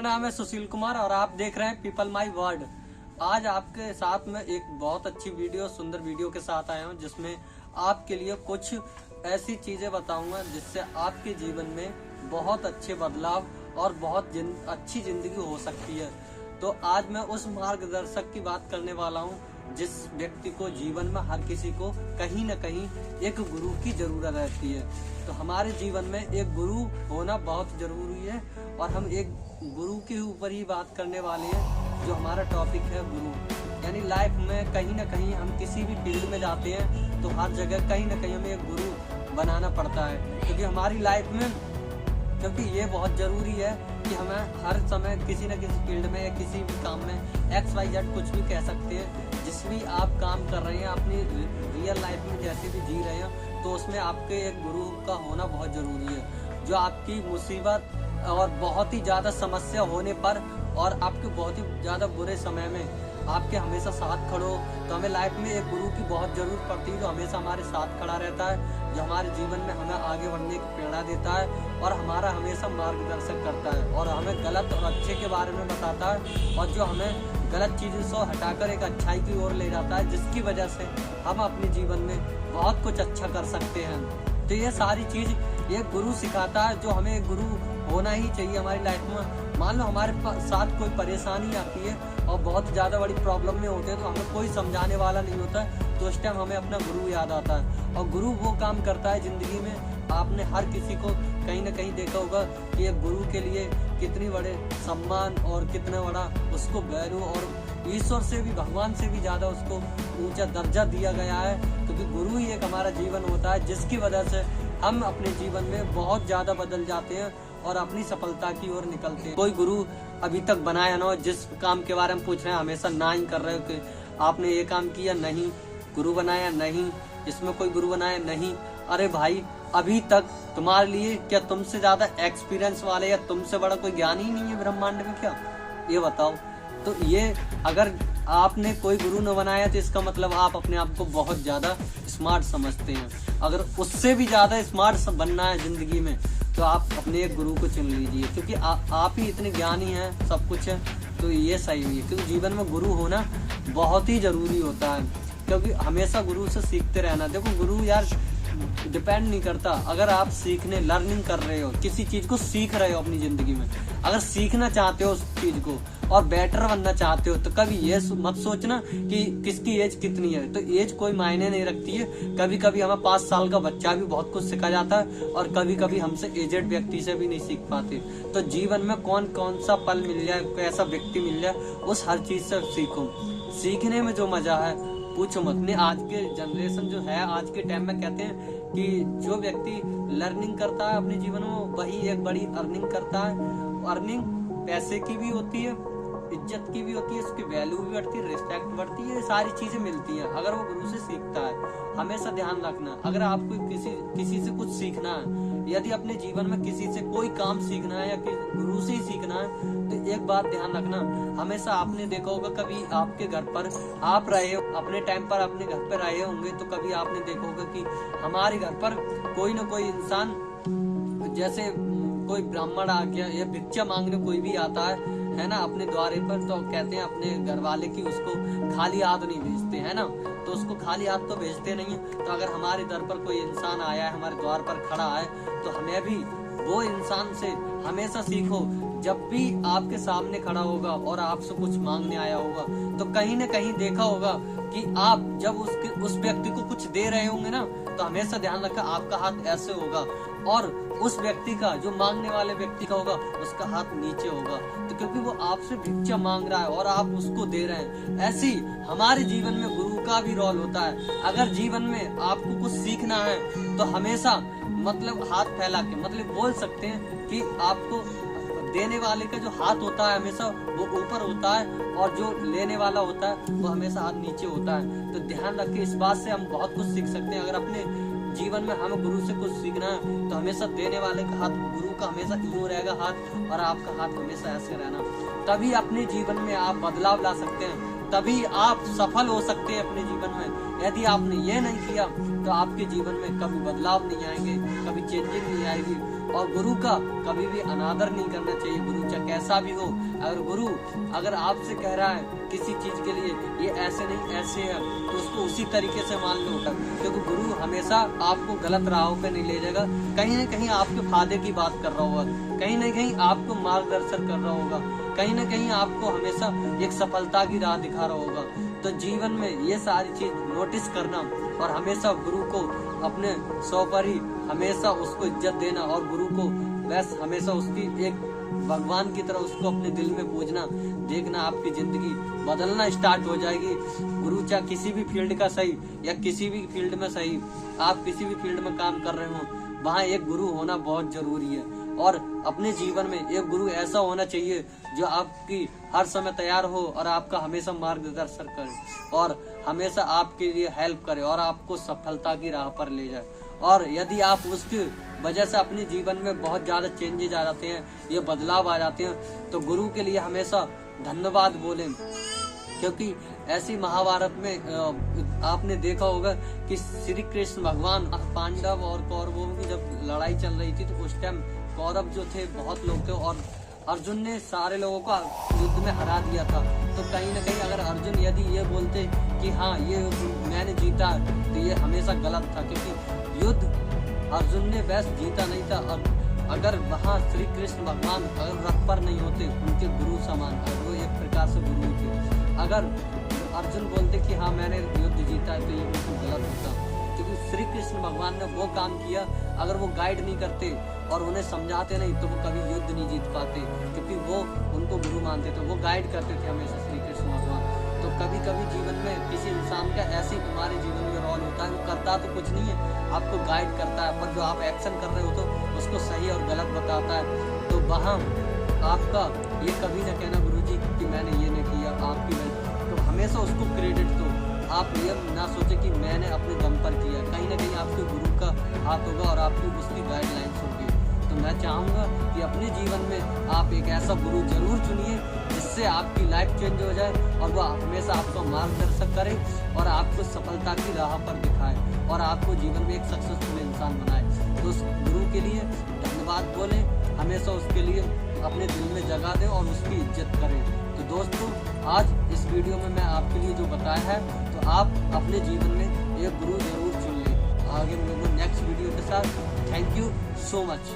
नाम है सुशील कुमार और आप देख रहे हैं पीपल माई वर्ड। आज आपके साथ में एक बहुत अच्छी वीडियो, सुंदर वीडियो के साथ आया हूं, जिसमें आपके लिए कुछ ऐसी चीजें बताऊंगा जिससे आपके जीवन में बहुत अच्छे बदलाव और बहुत अच्छी जिंदगी हो सकती है। तो आज मैं उस मार्गदर्शक की बात करने वाला हूं जिस व्यक्ति को जीवन में हर किसी को कहीं न कहीं एक गुरु की जरूरत रहती है। तो हमारे जीवन में एक गुरु होना बहुत जरूरी है और हम एक गुरु के ऊपर ही बात करने वाले हैं। जो हमारा टॉपिक है गुरु, यानी लाइफ में कहीं न कहीं हम किसी भी फील्ड में जाते हैं तो हर जगह कहीं न कहीं हमें एक गुरु बनाना पड़ता है, क्योंकि हमारी लाइफ में, क्योंकि ये बहुत जरूरी है कि हमें हर समय किसी न किसी फील्ड में या किसी भी काम में XYZ कुछ भी कह सकते हैं। जिस भी आप काम कर रहे हैं, अपनी रियल लाइफ में जैसे भी जी रहे हैं, तो उसमें आपके एक गुरु का होना बहुत जरूरी है, जो आपकी मुसीबत और बहुत ही ज्यादा समस्या होने पर और आपके बहुत ही ज्यादा बुरे समय में आपके हमेशा साथ खड़ो। तो हमें लाइफ में एक गुरु की बहुत जरूरत पड़ती है, जो हमेशा हमारे साथ खड़ा रहता है, जो हमारे जीवन में हमें आगे बढ़ने की प्रेरणा देता है और हमारा हमेशा मार्गदर्शन करता है और हमें गलत और अच्छे के बारे में बताता है और जो हमें गलत चीजों से हटाकर एक अच्छाई की ओर ले जाता है, जिसकी वजह से हम अपने जीवन में बहुत कुछ अच्छा कर सकते हैं। तो ये सारी चीज एक गुरु सिखाता है, जो हमें एक गुरु होना ही चाहिए हमारी लाइफ में। मान लो हमारे साथ कोई परेशानी आती है और बहुत ज्यादा बड़ी प्रॉब्लम में होते हैं, तो हमें कोई समझाने वाला नहीं होता, तो उस टाइम हमें अपना गुरु याद आता है। और गुरु वो काम करता है जिंदगी में, आपने हर किसी को कहीं न कहीं देखा होगा कि एक गुरु के लिए कितनी बड़े सम्मान और कितना बड़ा उसको वैल्यू और ईश्वर से भी, भगवान से भी ज्यादा उसको ऊंचा दर्जा दिया गया है, क्योंकि गुरु ही एक हमारा जीवन होता है, जिसकी वजह से हम अपने जीवन में बहुत ज्यादा बदल जाते हैं और अपनी सफलता की ओर निकलते हैं। कोई गुरु अभी तक बनाया ना हो, जिस काम के बारे में पूछ रहे हैं हमेशा ना ही कर रहे हो कि आपने ये काम किया, नहीं गुरु बनाया, नहीं इसमें कोई गुरु बनाया, नहीं। अरे भाई, अभी तक तुम्हारे लिए क्या तुमसे ज्यादा एक्सपीरियंस वाले या तुमसे बड़ा कोई ज्ञान ही नहीं है ब्रह्मांड में? क्या ये बताओ। तो ये अगर आपने कोई गुरु न बनाया तो इसका मतलब आप अपने आप को बहुत ज्यादा स्मार्ट समझते हैं। अगर उससे भी ज्यादा स्मार्ट बनना है जिंदगी में तो आप अपने एक गुरु को चुन लीजिए, क्योंकि आप ही इतने ज्ञानी हैं, सब कुछ है, तो ये सही नहीं है। क्योंकि जीवन में गुरु होना बहुत ही जरूरी होता है, क्योंकि हमेशा गुरु से सीखते रहना। देखो, गुरु यार डिपेंड नहीं करता। अगर आप सीखने, लर्निंग कर रहे हो, किसी चीज को सीख रहे हो अपनी जिंदगी में, अगर सीखना चाहते हो उस चीज को और बेटर बनना चाहते हो, तो कभी ये मत सोचना कि किसकी एज कितनी है। तो एज कोई मायने नहीं रखती है। कभी कभी हमें 5 साल का बच्चा भी बहुत कुछ सिखा जाता है और कभी कभी हमसे एजेड व्यक्ति से भी नहीं सीख पाते। तो जीवन में कौन कौन सा पल मिल जाए, कैसा व्यक्ति मिल जाए, उस हर चीज से सीखो। सीखने में जो मजा है पूछो मत। नहीं, आज के जनरेशन जो है, आज के टाइम में कहते हैं कि जो व्यक्ति लर्निंग करता है अपने जीवन में, वही एक बड़ी अर्निंग करता है। अर्निंग पैसे की भी होती है, इज्जत की भी होती है, उसकी वैल्यू भी बढ़ती है, रिस्पेक्ट बढ़ती है, सारी चीजें मिलती हैं अगर वो गुरु से सीखता है। हमेशा ध्यान रखना, अगर आपको किसी से कुछ सीखना है, यदि अपने जीवन में किसी से कोई काम सीखना है या गुरु से ही सीखना है, तो एक बात ध्यान रखना। हमेशा आपने देखा होगा, कभी आपके घर पर आप रहे हो, अपने टाइम पर अपने घर पर रहे होंगे, तो कभी आपने देखा होगा कि हमारे घर पर कोई न कोई इंसान, जैसे कोई ब्राह्मण आ गया या भिक्षा मांगने कोई भी आता है ना, अपने द्वारे पर, तो कहते हैं अपने घर वाले की उसको खाली हाथ नहीं भेजते, है ना। तो उसको खाली हाथ तो भेजते नहीं है। तो अगर हमारे दर पर कोई इंसान आया है, हमारे द्वार पर खड़ा है, तो हमें भी वो इंसान से हमेशा सीखो। जब भी आपके सामने खड़ा होगा और आपसे कुछ मांगने आया होगा, तो कहीं न कहीं देखा होगा कि आप जब उस व्यक्ति को कुछ दे रहे होंगे ना, तो हमेशा ध्यान रखा आपका हाथ ऐसे होगा और उस व्यक्ति का, जो मांगने वाले व्यक्ति का होगा, उसका हाथ नीचे होगा। तो क्योंकि वो आपसे भिक्षा मांग रहा है और आप उसको दे रहे हैं। ऐसे ही हमारे जीवन में गुरु का भी रोल होता है। अगर जीवन में आपको कुछ सीखना है तो हमेशा मतलब हाथ फैला के, मतलब बोल सकते हैं कि आपको देने वाले का जो हाथ होता है हमेशा वो ऊपर होता है और जो लेने वाला होता है वो हमेशा हाथ नीचे होता है। तो ध्यान रखिए, इस बात से हम बहुत कुछ सीख सकते हैं। अगर अपने जीवन में हमें गुरु से कुछ सीखना है तो हमेशा देने वाले का हाथ, गुरु का हमेशा यूं रहेगा हाथ और आपका हाथ हमेशा ऐसे रहना। तभी अपने जीवन में आप बदलाव ला सकते हैं, तभी आप सफल हो सकते हैं अपने जीवन में। यदि आपने ये नहीं किया तो आपके जीवन में कभी बदलाव नहीं आएंगे, कभी चेंजिंग नहीं आएगी। और गुरु का कभी भी अनादर नहीं करना चाहिए। गुरु चाहे कैसा भी हो, अगर गुरु अगर आपसे कह रहा है किसी चीज के लिए ये ऐसे नहीं ऐसे है, तो उसको उसी तरीके से मान लो, क्योंकि गुरु हमेशा आपको गलत राहों पे नहीं ले जाएगा। कहीं न कहीं आपके फायदे की बात कर रहा होगा, कहीं न कहीं आपको मार्गदर्शन कर रहा होगा, कहीं न कहीं आपको हमेशा एक सफलता की राह दिखा रहा होगा। तो जीवन में ये सारी चीज नोटिस करना और हमेशा गुरु को अपने सौ पर ही हमेशा उसको इज्जत देना और गुरु को बस हमेशा उसकी एक भगवान की तरह उसको अपने दिल में पूजना, देखना आपकी जिंदगी बदलना स्टार्ट हो जाएगी। गुरु चाहे किसी भी फील्ड का सही या किसी भी फील्ड में सही, आप किसी भी फील्ड में काम कर रहे हो, वहाँ एक गुरु होना बहुत जरूरी है। और अपने जीवन में एक गुरु ऐसा होना चाहिए जो आपकी हर समय तैयार हो और आपका हमेशा मार्गदर्शन करे और हमेशा आपके लिए हेल्प करे और आपको सफलता की राह पर ले जाए। और यदि आप उसकी वजह से अपने जीवन में बहुत ज्यादा चेंजेस आ जाते हैं, ये बदलाव आ जाते हैं, तो गुरु के लिए हमेशा धन्यवाद बोलें। क्योंकि ऐसी महाभारत में आपने देखा होगा कि श्री कृष्ण भगवान पांडव और कौरवों की जब लड़ाई चल रही थी, तो उस टाइम कौरव जो थे बहुत लोग थे और अर्जुन ने सारे लोगों को युद्ध में हरा दिया था। तो कहीं न कहीं अगर अर्जुन यदि ये बोलते कि हाँ ये मैंने जीता, तो ये हमेशा गलत था, क्योंकि युद्ध अर्जुन ने वैसे जीता नहीं था। और अगर वहाँ श्री कृष्ण भगवान अगर रथ पर नहीं होते, उनके गुरु समान था, वो एक प्रकार से गुरु थे। अगर अर्जुन बोलते कि हाँ मैंने युद्ध जीता है, तो ये बिल्कुल गलत होता, क्योंकि श्री कृष्ण भगवान ने वो काम किया। अगर वो गाइड नहीं करते और उन्हें समझाते नहीं, तो वो कभी युद्ध नहीं जीत पाते, क्योंकि वो उनको गुरु मानते थे, वो गाइड करते थे हमेशा श्री कृष्ण भगवान। तो कभी कभी जीवन में किसी इंसान का ऐसे हमारे जीवन में रोल होता है, वो करता तो कुछ नहीं है, आपको गाइड करता है, पर जो आप एक्शन कर रहे हो तो उसको सही और गलत बताता है। तो वहाँ आपका ये कभी ना कहना गुरुजी कि मैंने ये नहीं किया, आपकी तो हमेशा उसको क्रेडिट दो। आप ये ना सोचे कि मैंने अपने दम पर किया, कहीं ना कहीं आपके गुरु का हाथ होगा और आपकी उसकी गाइडलाइंस होगी। तो मैं चाहूँगा कि अपने जीवन में आप एक ऐसा गुरु जरूर चुनिए जिससे आपकी लाइफ चेंज हो जाए और वह हमेशा आपका मार्गदर्शन करे और आपको सफलता की राह पर दिखाए और आपको जीवन में एक सक्सेसफुल इंसान बनाए। तो उस गुरु के लिए धन्यवाद बोलें, हमेशा उसके लिए अपने दिल में जगह दें और उसकी इज्जत करें। तो दोस्तों, आज इस वीडियो में मैं आपके लिए जो बताया है, तो आप अपने जीवन में एक गुरु जरूर चुन लें। आगे मिलेंगे नेक्स्ट वीडियो के साथ। Thank you so much.